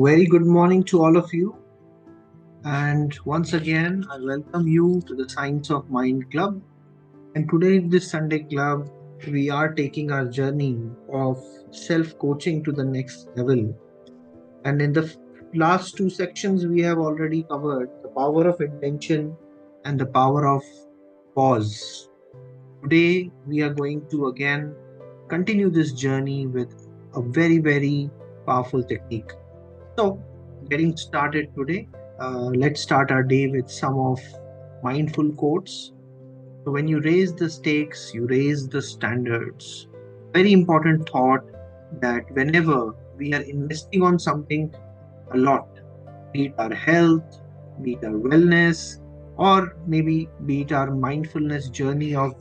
Very good morning to all of you. And once again, I welcome you to the Science of Mind Club. And today, in this Sunday Club, we are taking our journey of self coaching to the next level. And in the last two sections, we have already covered the power of intention and the power of pause. Today, we are going to again continue this journey with a very powerful technique. So, getting started today, let's start our day with some of mindful quotes. So, when you raise the stakes, you raise the standards. Very important thought that whenever we are investing on something a lot, be it our health, be it our wellness, or maybe be it our mindfulness journey of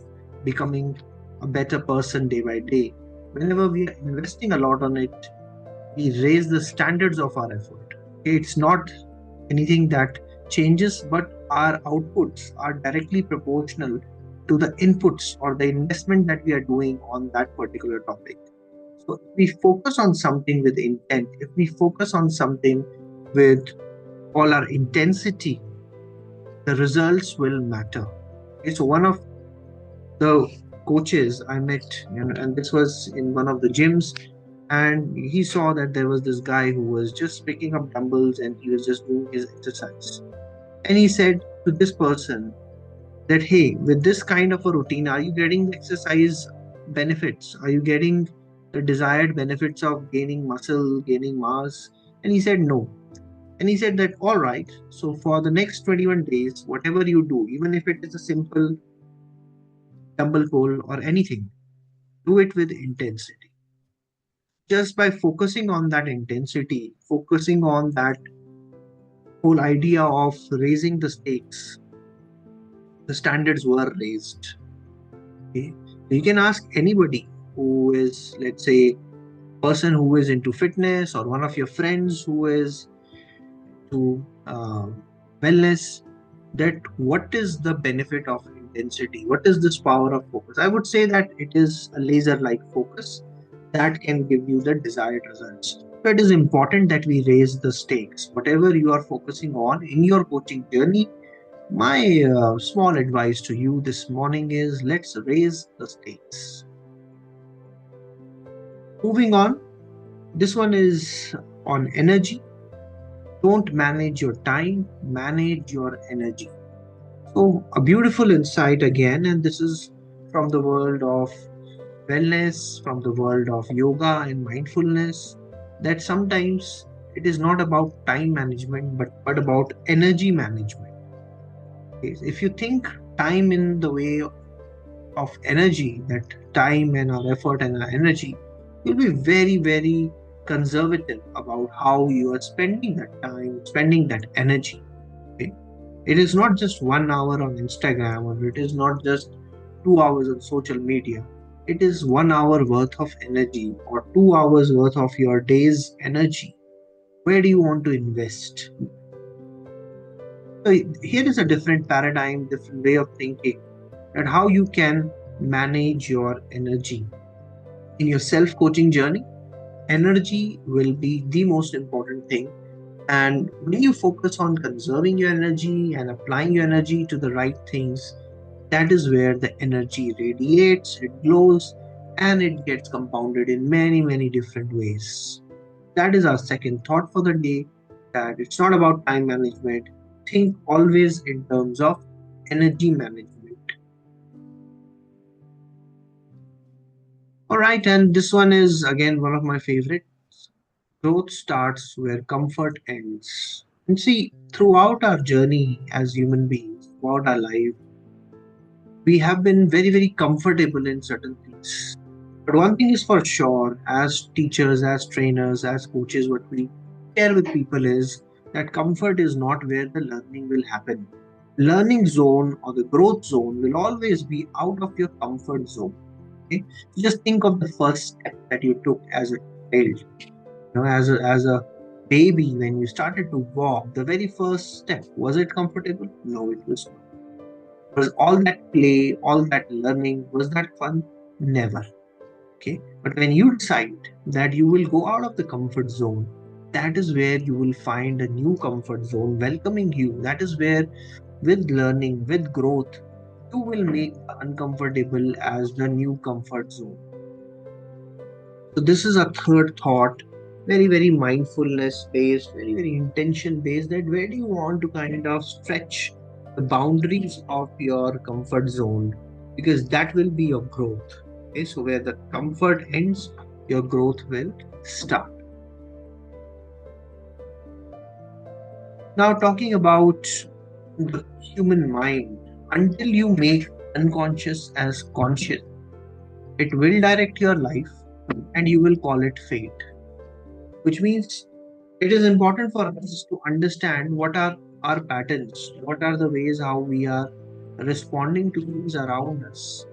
becoming a better person day by day, whenever we are investing a lot on it, we raise the standards of our effort. It's not anything that changes, but our outputs are directly proportional to the inputs or the investment that we are doing on that particular topic. So, if we focus on something with intent, if we focus on something with all our intensity, the results will matter. Okay, so, one of the coaches I met, and this was in one of the gyms, and he saw that there was this guy who was just picking up dumbbells and he was just doing his exercise. And he said to this person that, hey, with this kind of a routine, are you getting the exercise benefits? Are you getting the desired benefits of gaining muscle, gaining mass? And he said, no. And he said that, all right, so for the next 21 days, whatever you do, even if it is a simple dumbbell pull or anything, do it with intensity. Just by focusing on that intensity, focusing on that whole idea of raising the stakes, the standards were raised. Okay? You can ask anybody who is, let's say, person who is into fitness or one of your friends who is to wellness, that what is the benefit of intensity? What is this power of focus? I would say that it is a laser-like focus that can give you the desired results. So it is important that we raise the stakes. Whatever you are focusing on in your coaching journey, my small advice to you this morning is let's raise the stakes. Moving on, this one is on energy. Don't manage your time, manage your energy. So, a beautiful insight again, and this is from the world of wellness, from the world of yoga and mindfulness, that sometimes it is not about time management but about energy management. Okay, if you think time in the way of energy, that time and our effort and our energy, you'll be very conservative about how you are spending that time, spending that energy. Okay? It is not just 1 hour on Instagram, or it is not just 2 hours on social media. It is 1 hour worth of energy or 2 hours worth of your day's energy. Where do you want to invest? So here is a different paradigm, different way of thinking, and how you can manage your energy. In your self coaching journey, energy will be the most important thing. And when you focus on conserving your energy and applying your energy to the right things, that is where the energy radiates, it glows, and it gets compounded in many different ways. That is our second thought for the day, that it's not about time management. Think always in terms of energy management. All right, and this one is again one of my favorites. Growth starts where comfort ends. And see, throughout our journey as human beings, throughout our life, we have been very comfortable in certain things. But one thing is for sure, as teachers, as trainers, as coaches, what we share with people is that comfort is not where the learning will happen. Learning zone or the growth zone will always be out of your comfort zone. Okay? So just think of the first step that you took as a child. As a baby, when you started to walk, the very first step, was it comfortable? No, it was not. Was all that play, all that learning, was that fun? Never. Okay. But when you decide that you will go out of the comfort zone, that is where you will find a new comfort zone welcoming you. That is where, with learning, with growth, you will make the uncomfortable as the new comfort zone. So this is a third thought, very, very mindfulness based, very, very intention based, that where do you want to kind of stretch the boundaries of your comfort zone, because that will be your growth. Okay, so where the comfort ends, your growth will start. Now, talking about the human mind, until you make unconscious as conscious, it will direct your life and you will call it fate, which means it is important for us to understand what are our patterns, what are the ways how we are responding to things around us.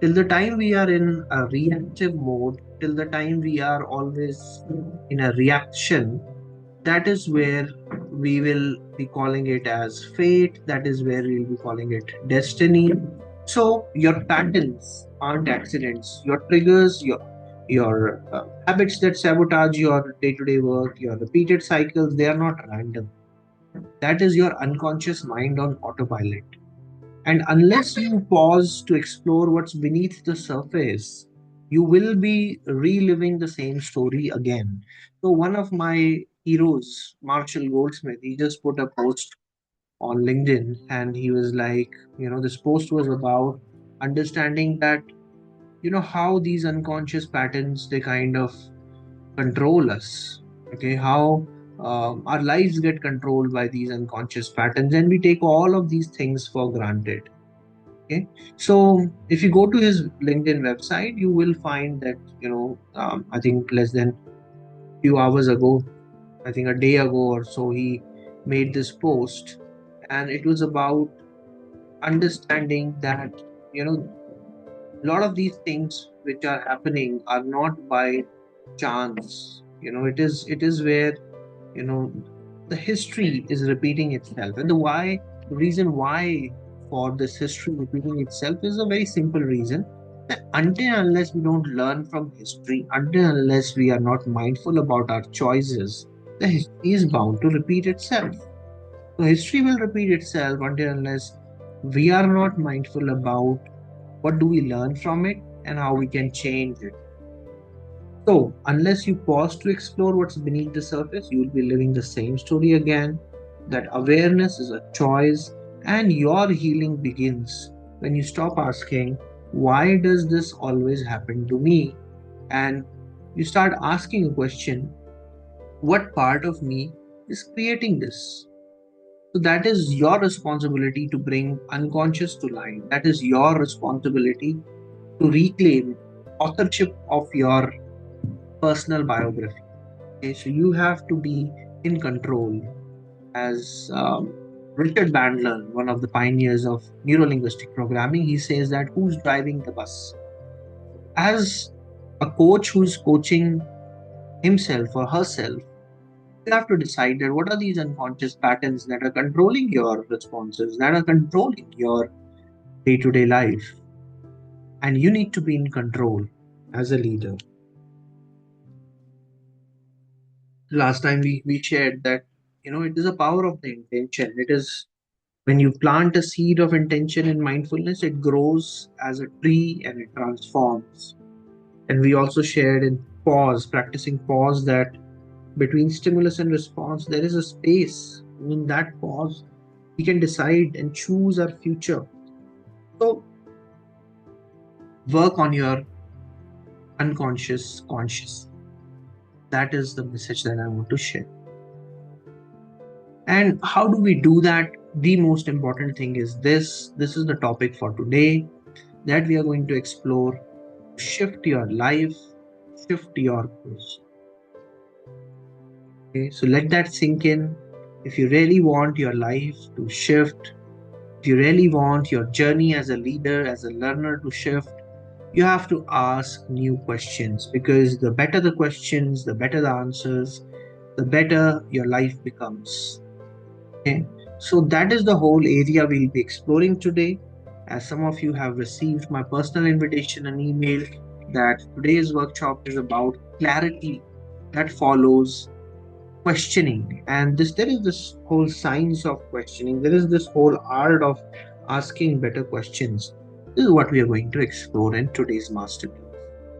Till the time we are in a reactive mode, till the time we are always in a reaction, that is where we will be calling it as fate, that is where we'll be calling it destiny. So your patterns aren't accidents, your triggers, your habits that sabotage your day-to-day work, your repeated cycles, they are not random. That is your unconscious mind on autopilot. And unless you pause to explore what's beneath the surface, you will be reliving the same story again. So, one of my heroes, Marshall Goldsmith, he just put a post on LinkedIn and he was like, this post was about understanding that, how these unconscious patterns they kind of control us. Okay, how our lives get controlled by these unconscious patterns, and we take all of these things for granted. Okay, so if you go to his LinkedIn website, you will find that I think less than few hours ago, I think a day ago or so, he made this post, and it was about understanding that you know a lot of these things which are happening are not by chance. It is where you know the history is repeating itself, and the reason why for this history repeating itself is a very simple reason, that until and unless we don't learn from history, until and unless we are not mindful about our choices, the history is bound to repeat itself. So history will repeat itself until and unless we are not mindful about what do we learn from it and how we can change it. So, unless you pause to explore what's beneath the surface, you will be living the same story again. That awareness is a choice, and your healing begins when you stop asking, why does this always happen to me? And you start asking a question, what part of me is creating this? So, that is your responsibility to bring unconscious to light. That is your responsibility to reclaim authorship of your personal biography. Okay, so you have to be in control. As Richard Bandler, one of the pioneers of neurolinguistic programming, he says that who's driving the bus? As a coach who's coaching himself or herself, you have to decide that what are these unconscious patterns that are controlling your responses, that are controlling your day to day life. And you need to be in control as a leader. Last time we shared that, it is a power of the intention. It is when you plant a seed of intention in mindfulness, it grows as a tree and it transforms. And we also shared in practicing pause, that between stimulus and response, there is a space. In that pause, we can decide and choose our future. So, work on your unconscious conscious. That is the message that I want to share. And how do we do that? The most important thing is this is the topic for today, that we are going to explore. Shift your life, shift your course. Okay, so let that sink in. If you really want your life to shift, if you really want your journey as a leader, as a learner to shift, you have to ask new questions, because the better the questions, the better the answers, the better your life becomes. Okay, so that is the whole area we'll be exploring today. As some of you have received my personal invitation and email, that today's workshop is about clarity that follows questioning. And there is this whole science of questioning. There is this whole art of asking better questions. This is what we are going to explore in today's masterclass.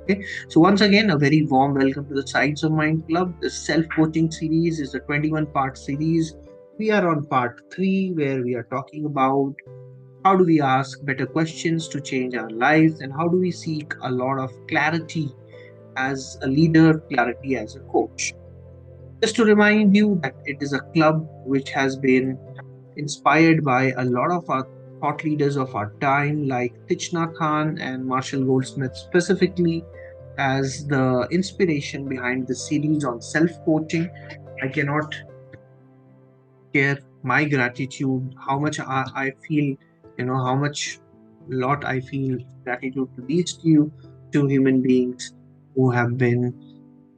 Okay, so once again, a very warm welcome to the Science of Mind Club. The self-coaching series is a 21-part series. We are on part 3, where we are talking about how do we ask better questions to change our lives, and how do we seek a lot of clarity as a leader, clarity as a coach. Just to remind you that it is a club which has been inspired by a lot of our thought leaders of our time, like ThichNhatHanh and Marshall Goldsmith, specifically as the inspiration behind the series on self coaching. I cannot share my gratitude, how much I feel, how much lot I feel gratitude to these two human beings who have been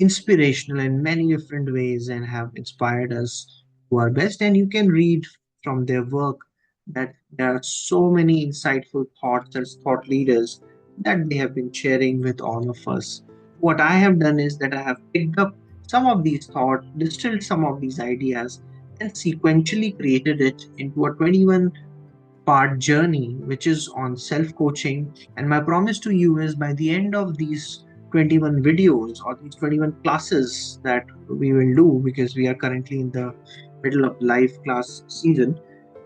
inspirational in many different ways and have inspired us to our best. And you can read from their work that there are so many insightful thoughts as thought leaders that they have been sharing with all of us. What I have done is that I have picked up some of these thoughts, distilled some of these ideas, and sequentially created it into a 21-part journey, which is on self coaching. And my promise to you is by the end of these 21 videos or these 21 classes that we will do, because we are currently in the middle of live class season,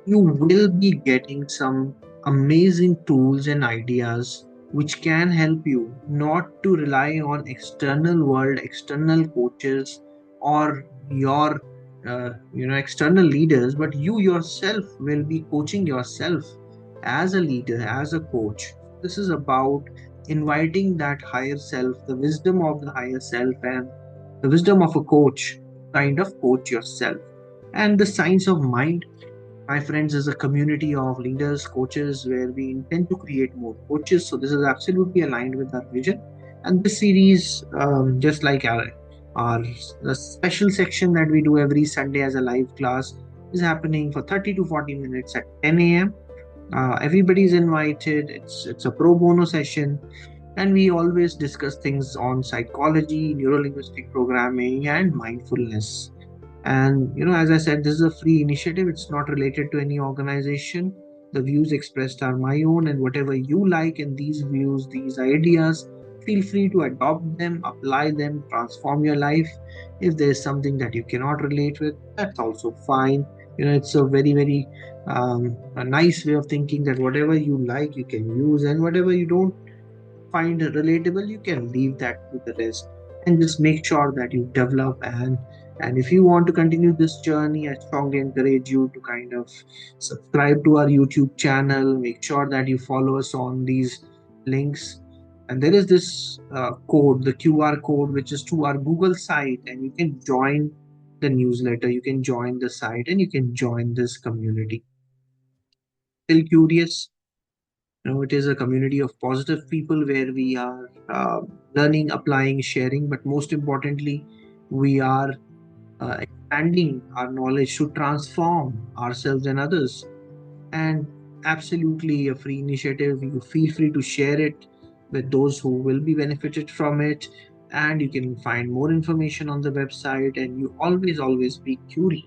you will be getting some amazing tools and ideas which can help you not to rely on external world, external coaches, or your external leaders, but you yourself will be coaching yourself as a leader, as a coach. This is about inviting that higher self, the wisdom of the higher self, and the wisdom of a coach, kind of coach yourself. And the science of mind, my friends, is a community of leaders, coaches, where we intend to create more coaches. So this is absolutely aligned with our vision. And this series, just like our the special section that we do every Sunday as a live class, is happening for 30 to 40 minutes at 10 a.m. Everybody's invited. It's a pro bono session, and we always discuss things on psychology, neurolinguistic programming, and mindfulness. And as I said, this is a free initiative. It's not related to any organization. The views expressed are my own, and whatever you like in these views, these ideas, feel free to adopt them, apply them, transform your life. If there is something that you cannot relate with, that's also fine. It's a very, very a nice way of thinking that whatever you like, you can use, and whatever you don't find relatable, you can leave that to the rest, and just make sure that you develop. And if you want to continue this journey, I strongly encourage you to kind of subscribe to our YouTube channel. Make sure that you follow us on these links. And there is this code, the QR code, which is to our Google site, and you can join the newsletter, you can join the site, and you can join this community. Still curious? It is a community of positive people where we are learning, applying, sharing, but most importantly, we are expanding our knowledge to transform ourselves and others. And absolutely a free initiative. You feel free to share it with those who will be benefited from it. And you can find more information on the website. And you always be curious,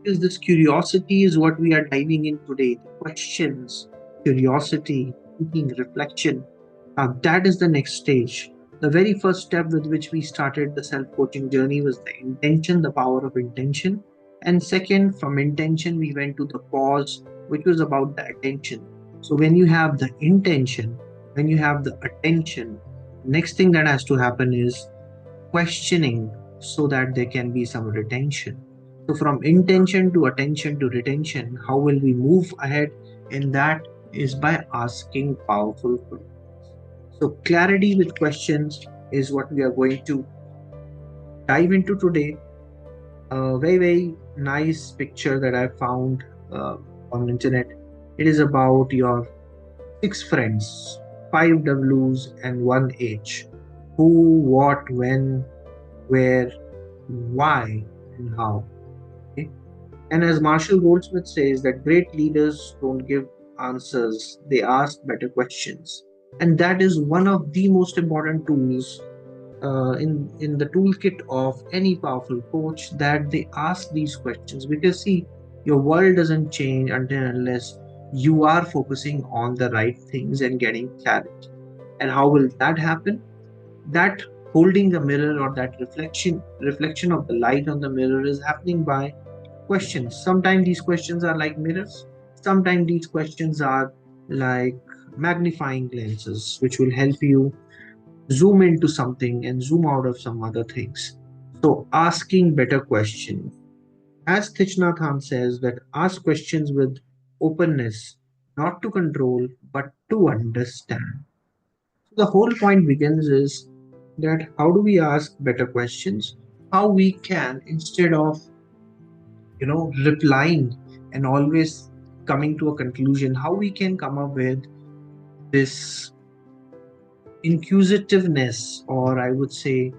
because this curiosity is what we are diving in today. The questions, curiosity, thinking, reflection. That is the next stage. The very first step with which we started the self coaching journey was the intention, the power of intention. And second, from intention, we went to the pause, which was about the attention. So when you have the intention, when you have the attention, next thing that has to happen is questioning, so that there can be some retention. So, from intention to attention to retention, how will we move ahead? And that is by asking powerful questions. So, clarity with questions is what we are going to dive into today. A very, very nice picture that I found on internet. It is about your 6 friends, 5 W's and 1 H. Who, what, when, where, why, and how. Okay? And as Marshall Goldsmith says, that great leaders don't give answers, they ask better questions. And that is one of the most important tools in the toolkit of any powerful coach that they ask these questions, because see, your world doesn't change until unless you are focusing on the right things and getting clarity. And how will that happen? That holding the mirror, or that reflection of the light on the mirror, is happening by questions. Sometimes these questions are like mirrors, sometimes these questions are like magnifying lenses, which will help you zoom into something and zoom out of some other things. So asking better questions, as ThichNhatHanh says, that ask questions with openness, not to control but to understand. So the whole point begins is that how do we ask better questions? How we can, instead of replying and always coming to a conclusion, how we can come up with this inquisitiveness, or I would say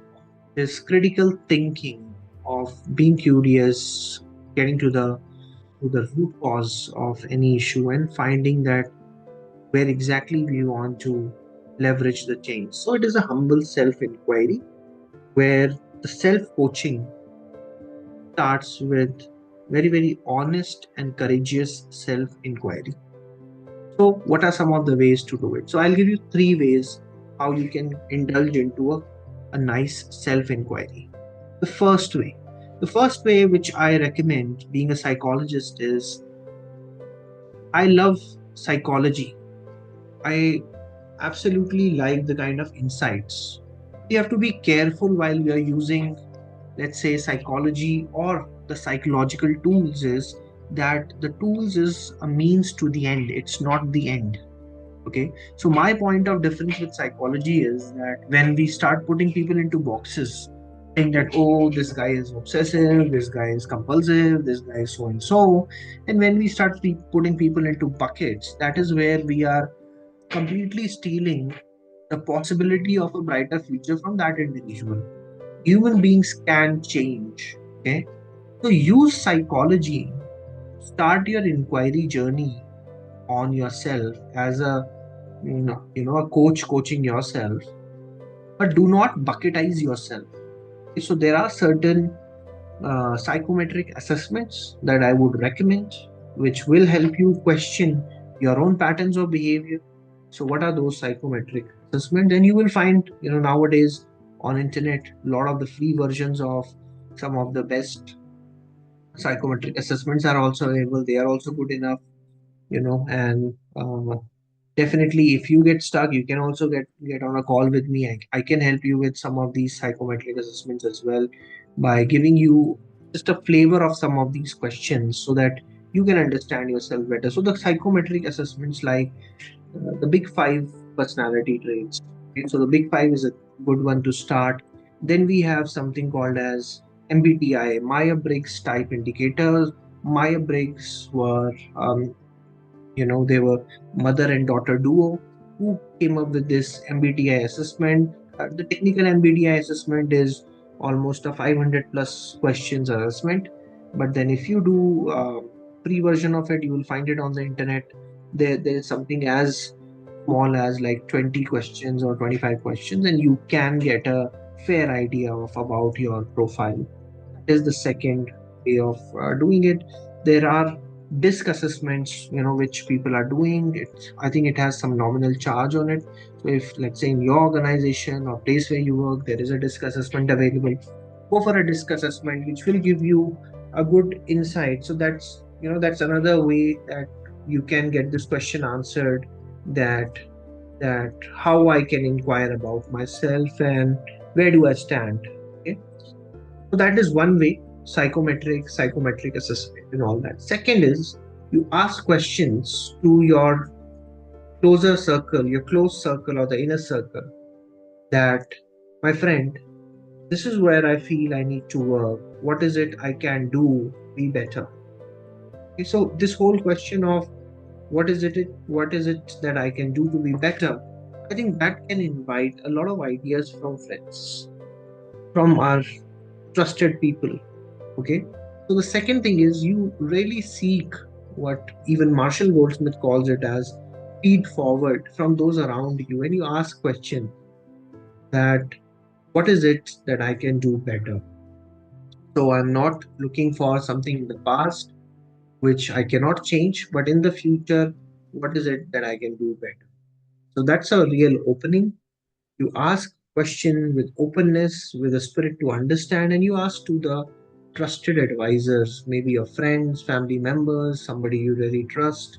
this critical thinking of being curious, getting to the root cause of any issue and finding that where exactly we want to leverage the change. So it is a humble self-inquiry where the self-coaching starts with very, very honest and courageous self-inquiry. So what are some of the ways to do it? So I'll give you three ways how you can indulge into a nice self-inquiry. The first way, the first way which I recommend being a psychologist is, I love psychology. I absolutely like the kind of insights. You have to be careful while you are using, let's say, psychology or the psychological tools, is that the tools is a means to the end. It's not the end. Okay, so my point of difference with psychology is that when we start putting people into boxes, saying that, oh, this guy is obsessive, this guy is compulsive, this guy is so and so, and when we start putting people into buckets, that is where we are completely stealing the possibility of a brighter future from that individual. Human beings can change. Okay, so use psychology, start your inquiry journey on yourself as a a coach coaching yourself, but do not bucketize yourself. So there are certain psychometric assessments that I would recommend, which will help you question your own patterns of behavior. So what are those psychometric assessments? And you will find, nowadays on internet, a lot of the free versions of some of the best psychometric assessments are also available. They are also good enough, and definitely, if you get stuck, you can also get on a call with me. I can help you with some of these psychometric assessments as well, by giving you just a flavor of some of these questions so that you can understand yourself better. So the psychometric assessments, like the big five personality traits. Okay? So the big five is a good one to start. Then we have something called as MBTI, Myers-Briggs type indicators. Myers-Briggs were they were mother and daughter duo who came up with this MBTI assessment. The technical MBTI assessment is almost a 500 plus questions assessment, but then if you do free version of it, you will find it on the internet. There is something as small as like 20 questions or 25 questions, and you can get a fair idea of about your profile. Is the second way of doing it. There are disc assessments, which people are doing. I think it has some nominal charge on it. So if, let's say, in your organization or place where you work, there is a disc assessment available, go for a disc assessment, which will give you a good insight. So that's another way that you can get this question answered, that how I can inquire about myself and where do I stand. Okay, so that is one way, psychometric assessment and all that. Second is, you ask questions to your closer circle, your close circle or the inner circle, that, my friend, this is where I feel I need to work. What is it I can do to be better? Okay, so this whole question of what is it that I can do to be better, I think that can invite a lot of ideas from friends, from our trusted people. Okay, so the second thing is, you really seek what even Marshall Goldsmith calls it as feed forward from those around you, and you ask questions that What is it that I can do better? So I'm not looking for something in the past which I cannot change, but in the future, what is it that I can do better? So that's a real opening. You ask question with openness, with a spirit to understand, and you ask to the trusted advisors, maybe your friends, family members, somebody you really trust.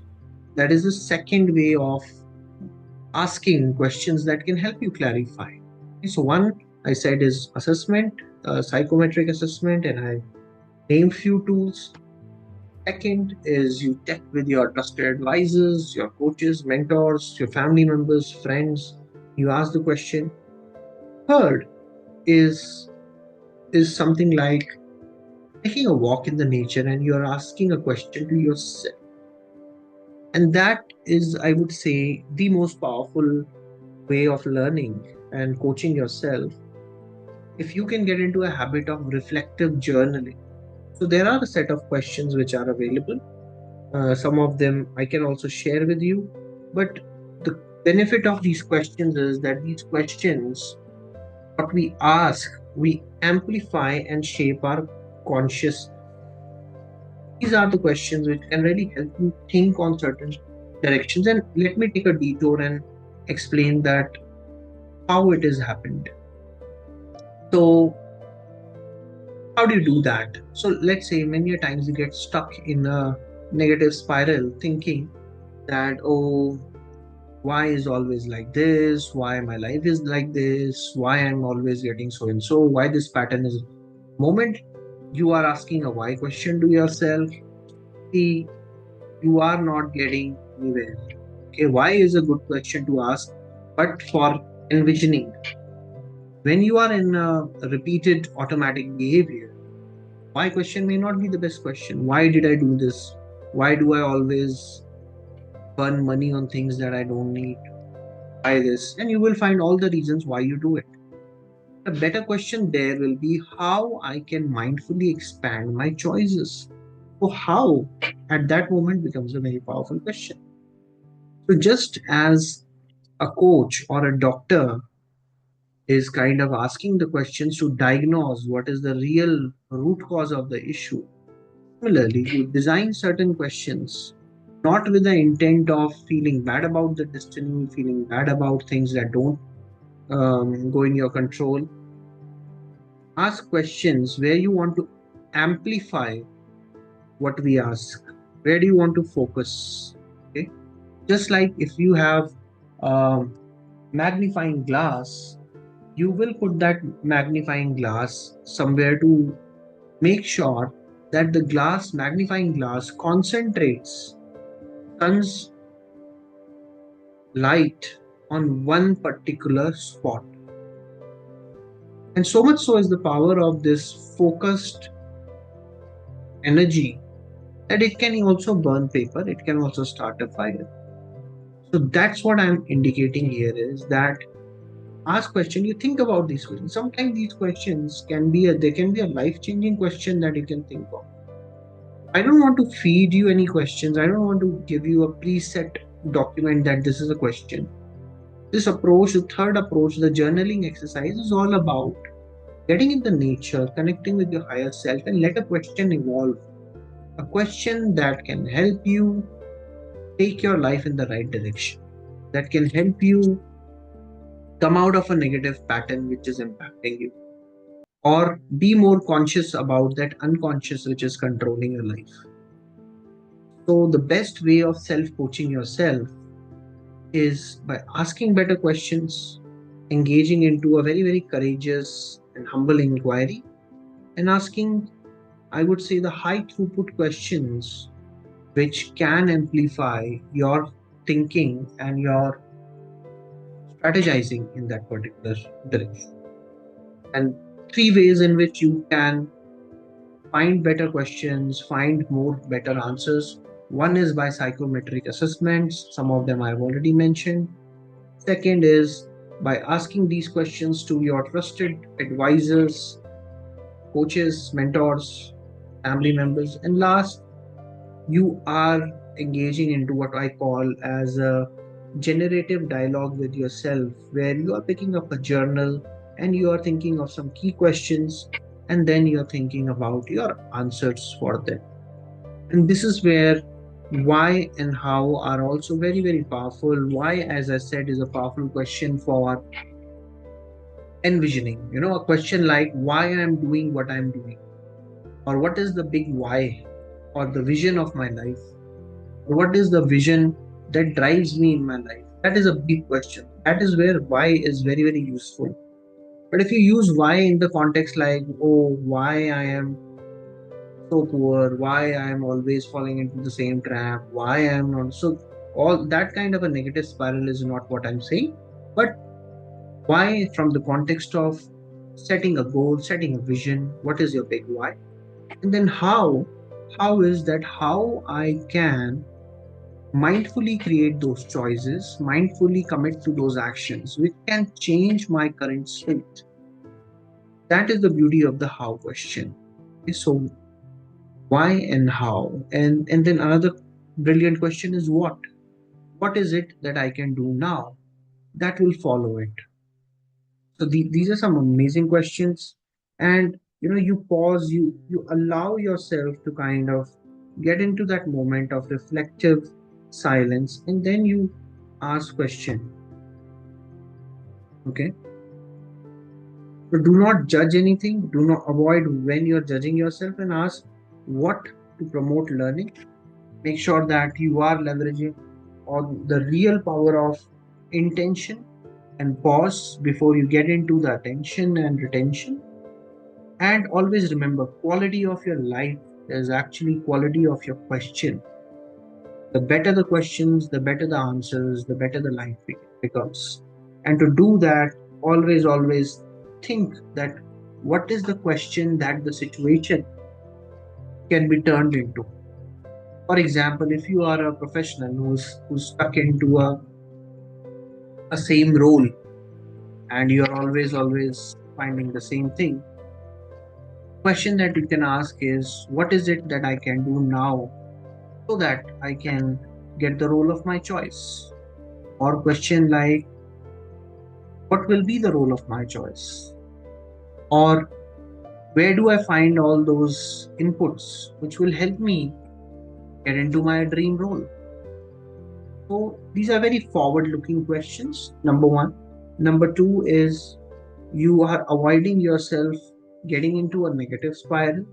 That is the second way of asking questions that can help you clarify. Okay, so one I said is assessment, psychometric assessment, and I named few tools. Second is you check with your trusted advisors, your coaches, mentors, your family members, friends. You ask the question. Third is is something like taking a walk in the nature and you're asking a question to yourself. And that is, I would say, the most powerful way of learning and coaching yourself if you can get into a habit of reflective journaling. So there are a set of questions which are available. Some of them I can also share with you. But the benefit of these questions is that these questions, what we ask, we amplify and shape our conscious. These are the questions which can really help you think on certain directions. And let me take a detour and explain that how it has happened. So, how do you do that? So, let's say many a times you get stuck in a negative spiral thinking that, oh, why is always like this? Why my life is like this? Why I'm always getting so and so? Why this pattern is. Moment you are asking a why question to yourself, see, you are not getting anywhere. Okay, why is a good question to ask, but for envisioning. When you are in a repeated automatic behavior, why question may not be the best question. Why did I do this? Why do I always burn money on things that I don't need? Why this? And you will find all the reasons why you do it. A better question there will be how I can mindfully expand my choices. So, how at that moment becomes a very powerful question. So, just as a coach or a doctor is kind of asking the questions to diagnose what is the real root cause of the issue. Similarly, you design certain questions not with the intent of feeling bad about the destiny, feeling bad about things that don't go in your control. Ask questions where you want to amplify what we ask. Where do you want to focus? Okay, just like if you have a magnifying glass, you will put that magnifying glass somewhere to make sure that the glass magnifying glass concentrates sun's light on one particular spot. And so much so is the power of this focused energy that it can also burn paper, it can also start a fire. So that's what I'm indicating here is that ask question, you think about these questions. Sometimes these questions can be they can be a life-changing question that you can think of. I don't want to feed you any questions. I don't want to give you a preset document that this is a question. This approach, the third approach, the journaling exercise is all about getting in the nature, connecting with your higher self, and let a question evolve. A question that can help you take your life in the right direction, that can help you come out of a negative pattern which is impacting you, or be more conscious about that unconscious which is controlling your life. So, the best way of self coaching yourself is by asking better questions, engaging into a very, very courageous and humble inquiry, and asking, I would say, the high throughput questions which can amplify your thinking and your strategizing in that particular direction. And three ways in which you can find better questions, find more better answers. One is by psychometric assessments, some of them I've already mentioned. Second is by asking these questions to your trusted advisors, coaches, mentors, family members. And last, you are engaging into what I call as a generative dialogue with yourself, where you are picking up a journal, and you are thinking of some key questions, and then you're thinking about your answers for them. And this is where why and how are also very, very powerful. Why, as I said, is a powerful question for envisioning. A question like why I'm doing what I'm doing, or what is the big why, or the vision of my life, or what is the vision that drives me in my life. That is a big question. That is where why is very, very useful. But if you use why in the context like, oh, why I am so poor, why I am always falling into the same trap, why I am not so, all that kind of a negative spiral is not what I'm saying. But why from the context of setting a goal, setting a vision, what is your big why? And then how is that how I can mindfully create those choices, mindfully commit to those actions which can change my current state. That is the beauty of the how question. Okay, so why and how, and then another brilliant question is what is it that I can do now that will follow it. So these are some amazing questions. And you pause, you allow yourself to kind of get into that moment of reflective silence, and then you ask question. Okay, so do not judge anything, do not avoid when you're judging yourself, and ask what to promote learning. Make sure that you are leveraging on the real power of intention, and pause before you get into the attention and retention. And always remember, quality of your life is actually quality of your question. The better the questions, the better the answers, the better the life becomes. And to do that, always think that what is the question that the situation can be turned into. For example, if you are a professional who's stuck into a same role, and you're always finding the same thing, question that you can ask is what is it that I can do now so that I can get the role of my choice? Or question like, what will be the role of my choice? Or where do I find all those inputs which will help me get into my dream role? So these are very forward looking questions, number one. Number two is you are avoiding yourself getting into a negative spiral.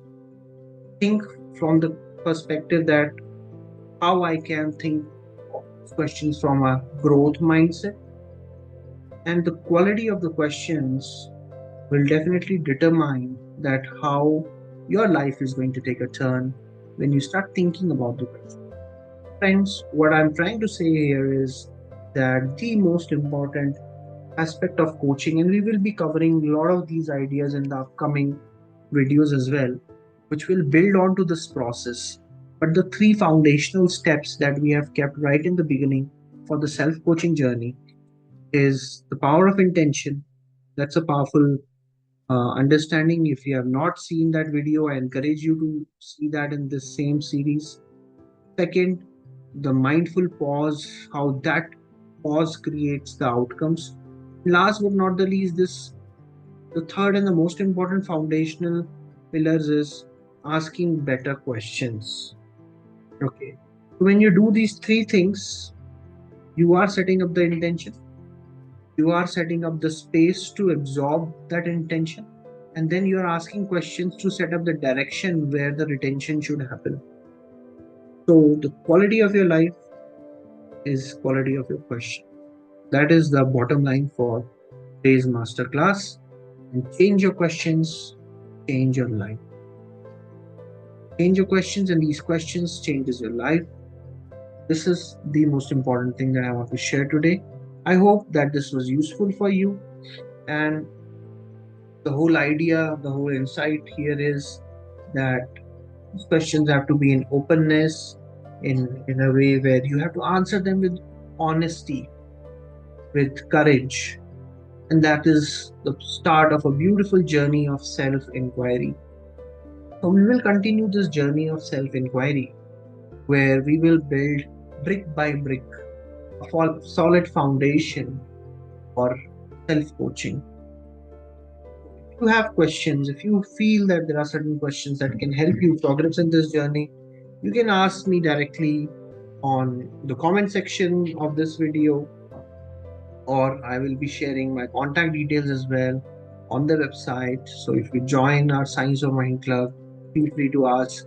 Think from the perspective that how I can think of questions from a growth mindset. And the quality of the questions will definitely determine that how your life is going to take a turn when you start thinking about the question. Friends, what I'm trying to say here is that the most important aspect of coaching, and we will be covering a lot of these ideas in the upcoming videos as well, which will build onto this process. But the three foundational steps that we have kept right in the beginning for the self coaching journey is the power of intention. That's a powerful understanding. If you have not seen that video, I encourage you to see that in this same series. Second, the mindful pause, how that pause creates the outcomes. Last but not the least, this the third and the most important foundational pillars is asking better questions. Okay. So when you do these three things, you are setting up the intention, you are setting up the space to absorb that intention, and then you are asking questions to set up the direction where the retention should happen. So the quality of your life is quality of your question. That is the bottom line for today's masterclass. And change your questions, change your life. Change your questions, and these questions changes your life. This is the most important thing that I want to share today. I hope that this was useful for you. And the whole idea, the whole insight here is that these questions have to be in openness, in a way where you have to answer them with honesty, with courage. And that is the start of a beautiful journey of self inquiry. So, we will continue this journey of self inquiry where we will build brick by brick a solid foundation for self coaching. you have questions, if you feel that there are certain questions that can help you progress in this journey, you can ask me directly on the comment section of this video, or I will be sharing my contact details as well on the website. So if you join our Science of Mind Club, feel free to ask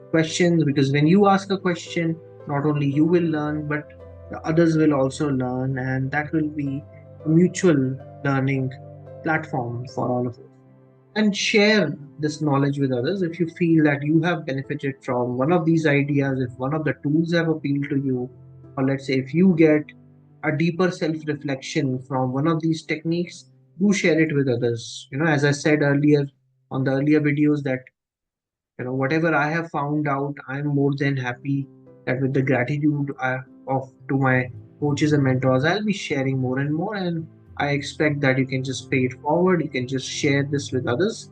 questions, because when you ask a question, not only you will learn, but the others will also learn, and that will be a mutual learning platform for all of us. And share this knowledge with others if you feel that you have benefited from one of these ideas, if one of the tools have appealed to you, or let's say if you get a deeper self reflection from one of these techniques, do share it with others. As I said earlier on the earlier videos, that whatever I have found out, I'm more than happy that with the gratitude of to my coaches and mentors, I'll be sharing more and more. And I expect that you can just pay it forward, you can just share this with others.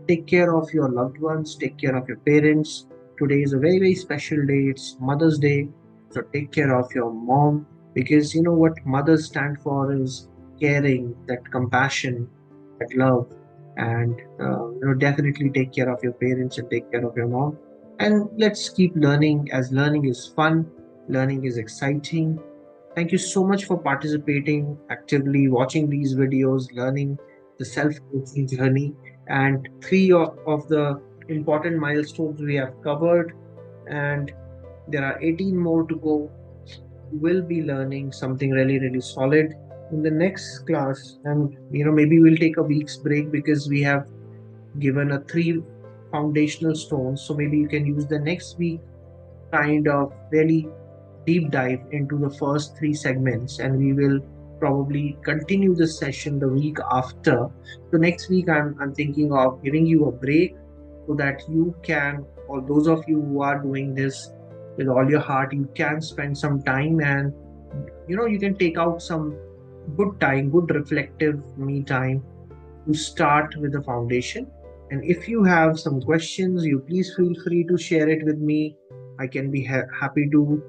Take care of your loved ones, take care of your parents. Today is a very, very special day. It's Mother's Day. So take care of your mom, because you know what mothers stand for is caring, that compassion, that love. And definitely take care of your parents and take care of your mom. And let's keep learning, as learning is fun, learning is exciting. Thank you so much for participating actively, watching these videos, learning the self-coaching journey. And three of the important milestones we have covered, and there are 18 more to go. We will be learning something really, really solid in the next class. And maybe we'll take a week's break because we have given a three foundational stones. So maybe you can use the next week kind of really deep dive into the first three segments, and we will probably continue this session the week after. So next week I'm thinking of giving you a break so that you can, or those of you who are doing this with all your heart, you can spend some time, and you can take out some good time, good reflective me time to start with the foundation. And if you have some questions, you please feel free to share it with me. I can be happy to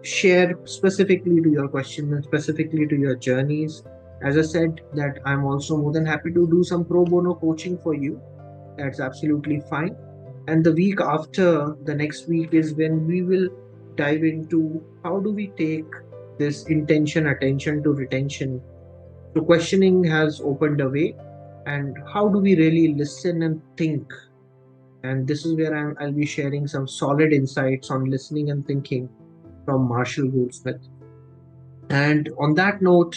share specifically to your questions and specifically to your journeys. As I said, that I'm also more than happy to do some pro bono coaching for you. That's absolutely fine. And the week after, the next week, is when we will dive into how do we take this intention, attention to retention. So questioning has opened a way, and how do we really listen and think? And this is where I'll be sharing some solid insights on listening and thinking from Marshall Goldsmith. And on that note,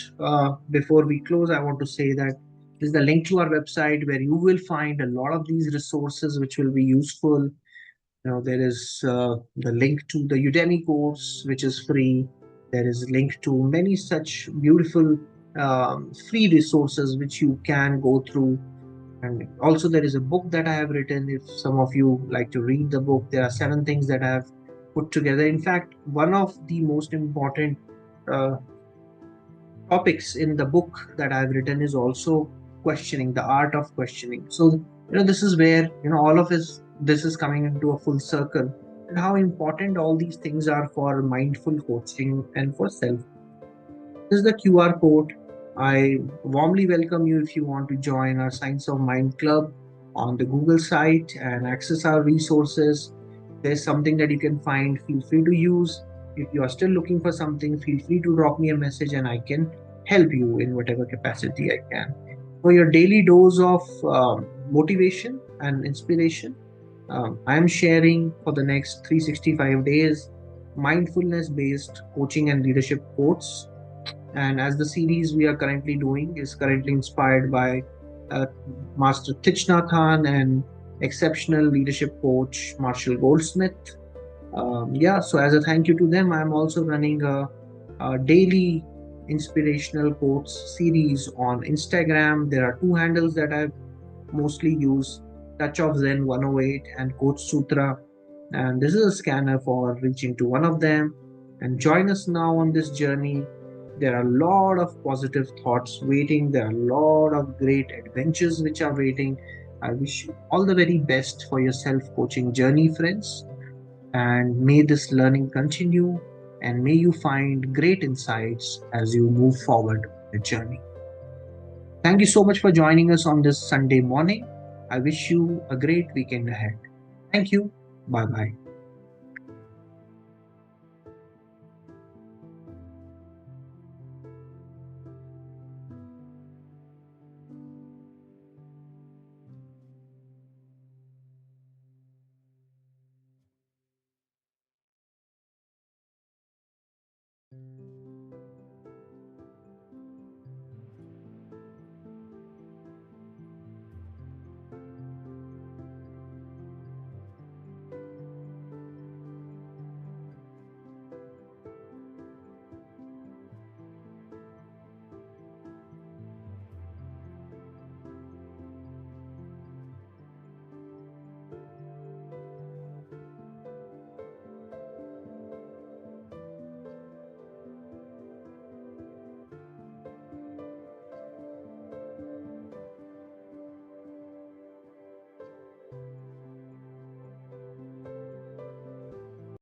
before we close, I want to say that this is the link to our website where you will find a lot of these resources which will be useful. There is the link to the Udemy course, which is free. There is a link to many such beautiful free resources which you can go through. And also, there is a book that I have written. If some of you like to read the book, there are 7 things that I have put together. In fact, one of the most important uh, topics in the book that I've written is also questioning, the art of questioning. So, this is where, all of this is coming into a full circle, and how important all these things are for mindful coaching and for self. This is the QR code. I warmly welcome you if you want to join our Science of Mind Club on the Google site and access our resources. There's something that you can find, feel free to use. If you are still looking for something, feel free to drop me a message and I can help you in whatever capacity I can. For your daily dose of motivation and inspiration, I am sharing for the next 365 days mindfulness based coaching and leadership quotes. And as the series we are currently doing is currently inspired by uh, Master ThichNhatHanh and exceptional leadership coach Marshall Goldsmith. Yeah, so as a thank you to them, I'm also running a daily inspirational quotes series on Instagram. There are 2 handles that I mostly use: Touch of Zen 108 and Quote Sutra. And this is a scanner for reaching to one of them. And join us now on this journey. There are a lot of positive thoughts waiting. There are a lot of great adventures which are waiting. I wish you all the very best for your self coaching journey, friends. And may this learning continue, and may you find great insights as you move forward on the journey. Thank you so much for joining us on this Sunday morning. I wish you a great weekend ahead. Thank you. Bye bye.